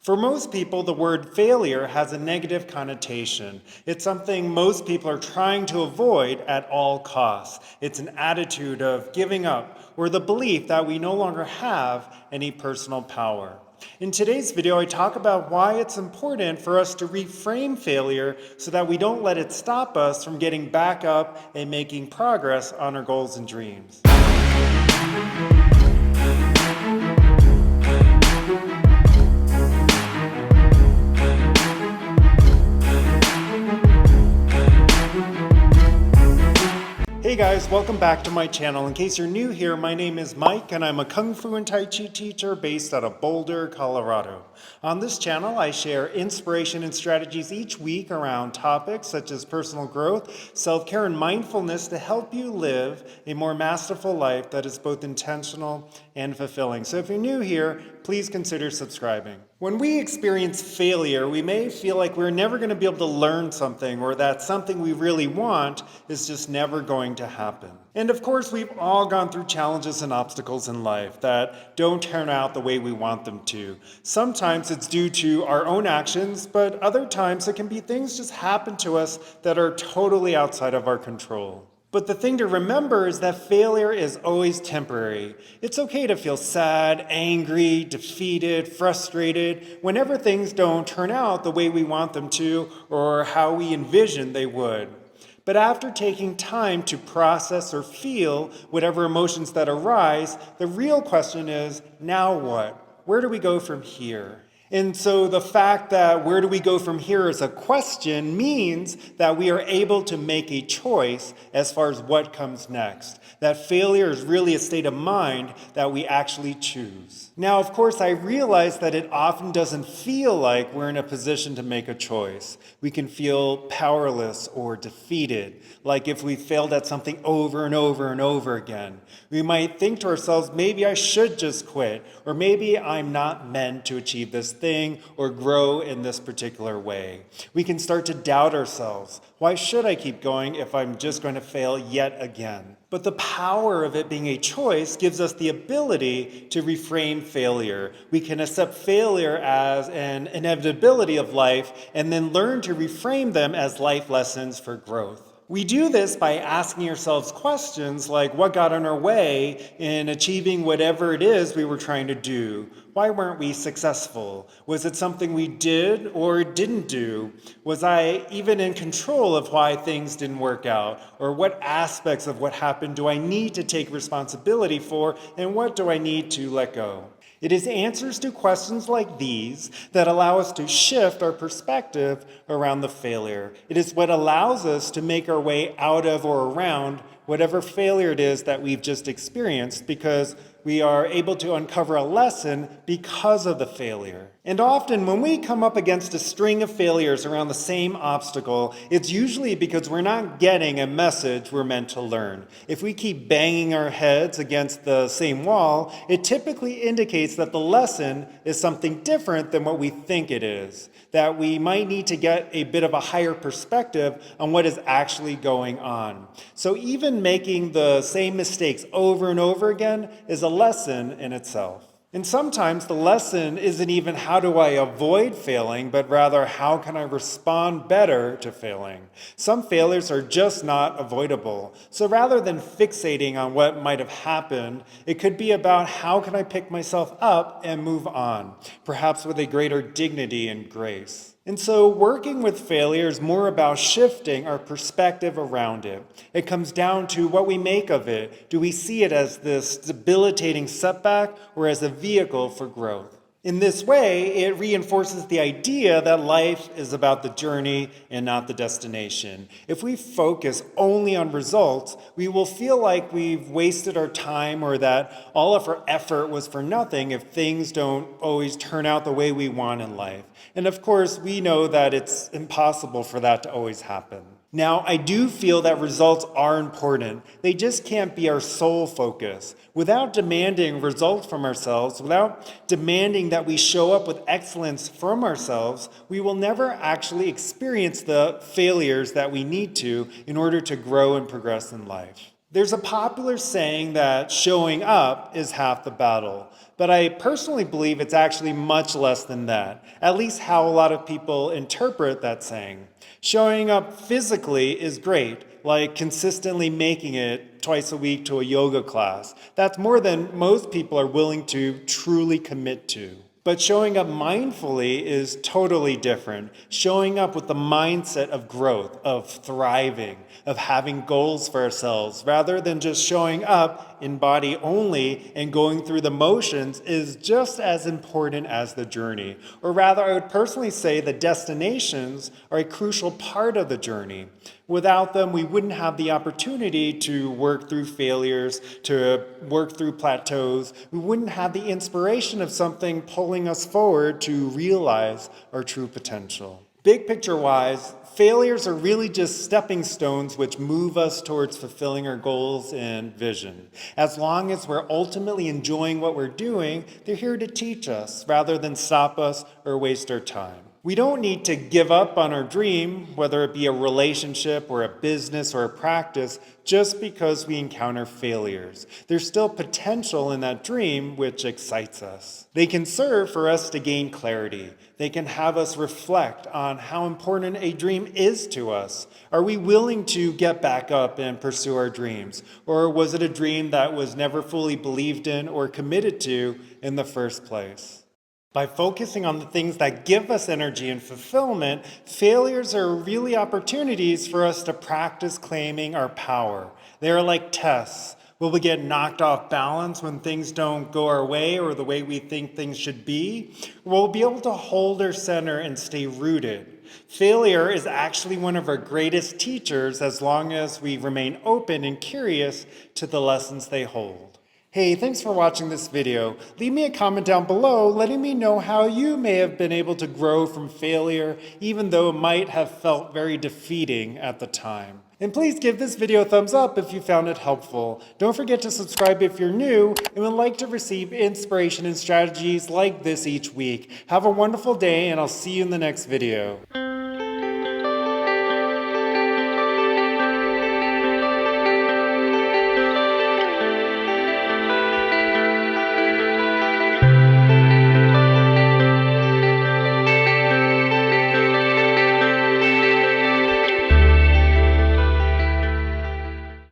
For most people, the word failure has a negative connotation. It's something most people are trying to avoid at all costs. It's an attitude of giving up or the belief that we no longer have any personal power. In today's video, I talk about why it's important for us to reframe failure so that we don't let it stop us from getting back up and making progress on our goals and dreams. Hey guys, welcome back to my channel. In case you're new here, my name is Mike and I'm a Kung Fu and Tai Chi teacher based out of Boulder, Colorado. On this channel, I share inspiration and strategies each week around topics such as personal growth, self-care, and mindfulness to help you live a more masterful life that is both intentional and fulfilling. So if you're new here, please consider subscribing. When we experience failure, we may feel like we're never going to be able to learn something or that something we really want is just never going to happen. And of course, we've all gone through challenges and obstacles in life that don't turn out the way we want them to. Sometimes it's due to our own actions, but other times it can be things just happen to us that are totally outside of our control. But the thing to remember is that failure is always temporary. It's okay to feel sad, angry, defeated, frustrated, whenever things don't turn out the way we want them to or how we envisioned they would. But after taking time to process or feel whatever emotions that arise, the real question is, now what? Where do we go from here? And so the fact that where do we go from here is a question means that we are able to make a choice as far as what comes next. That failure is really a state of mind that we actually choose. Now, of course, I realize that it often doesn't feel like we're in a position to make a choice. We can feel powerless or defeated, like if we failed at something over and over and over again. We might think to ourselves, maybe I should just quit, or maybe I'm not meant to achieve this thing or grow in this particular way. We can start to doubt ourselves. Why should I keep going if I'm just going to fail yet again? But the power of it being a choice gives us the ability to reframe failure. We can accept failure as an inevitability of life and then learn to reframe them as life lessons for growth. We do this by asking ourselves questions like what got in our way in achieving whatever it is we were trying to do? Why weren't we successful? Was it something we did or didn't do? Was I even in control of why things didn't work out? Or what aspects of what happened do I need to take responsibility for and what do I need to let go? It is answers to questions like these that allow us to shift our perspective around the failure. It is what allows us to make our way out of or around whatever failure it is that we've just experienced because we are able to uncover a lesson because of the failure. And often when we come up against a string of failures around the same obstacle, it's usually because we're not getting a message we're meant to learn. If we keep banging our heads against the same wall, it typically indicates that the lesson is something different than what we think it is, that we might need to get a bit of a higher perspective on what is actually going on. So even making the same mistakes over and over again is a lesson in itself. And sometimes the lesson isn't even how do I avoid failing, but rather how can I respond better to failing? Some failures are just not avoidable. So rather than fixating on what might have happened, it could be about how can I pick myself up and move on, perhaps with a greater dignity and grace. And so working with failure is more about shifting our perspective around it. It comes down to what we make of it. Do we see it as this debilitating setback or as a vehicle for growth? In this way, it reinforces the idea that life is about the journey and not the destination. If we focus only on results, we will feel like we've wasted our time or that all of our effort was for nothing if things don't always turn out the way we want in life. And of course, we know that it's impossible for that to always happen. Now, I do feel that results are important. They just can't be our sole focus. Without demanding results from ourselves, without demanding that we show up with excellence from ourselves, we will never actually experience the failures that we need to in order to grow and progress in life. There's a popular saying that showing up is half the battle, but I personally believe it's actually much less than that, at least how a lot of people interpret that saying. Showing up physically is great, like consistently making it twice a week to a yoga class. That's more than most people are willing to truly commit to. But showing up mindfully is totally different. Showing up with the mindset of growth, of thriving, of having goals for ourselves, rather than just showing up in body only and going through the motions is just as important as the journey. Or rather, I would personally say the destinations are a crucial part of the journey. Without them, we wouldn't have the opportunity to work through failures, to work through plateaus. We wouldn't have the inspiration of something pulling us forward to realize our true potential. Big picture wise, failures are really just stepping stones which move us towards fulfilling our goals and vision. As long as we're ultimately enjoying what we're doing, they're here to teach us rather than stop us or waste our time. We don't need to give up on our dream, whether it be a relationship or a business or a practice, just because we encounter failures. There's still potential in that dream, which excites us. They can serve for us to gain clarity. They can have us reflect on how important a dream is to us. Are we willing to get back up and pursue our dreams? Or was it a dream that was never fully believed in or committed to in the first place? By focusing on the things that give us energy and fulfillment, failures are really opportunities for us to practice claiming our power. They are like tests. Will we get knocked off balance when things don't go our way or the way we think things should be? We'll be able to hold our center and stay rooted. Failure is actually one of our greatest teachers as long as we remain open and curious to the lessons they hold. Hey, thanks for watching this video. Leave me a comment down below letting me know how you may have been able to grow from failure, even though it might have felt very defeating at the time. And please give this video a thumbs up if you found it helpful. Don't forget to subscribe if you're new and would like to receive inspiration and strategies like this each week. Have a wonderful day, and I'll see you in the next video.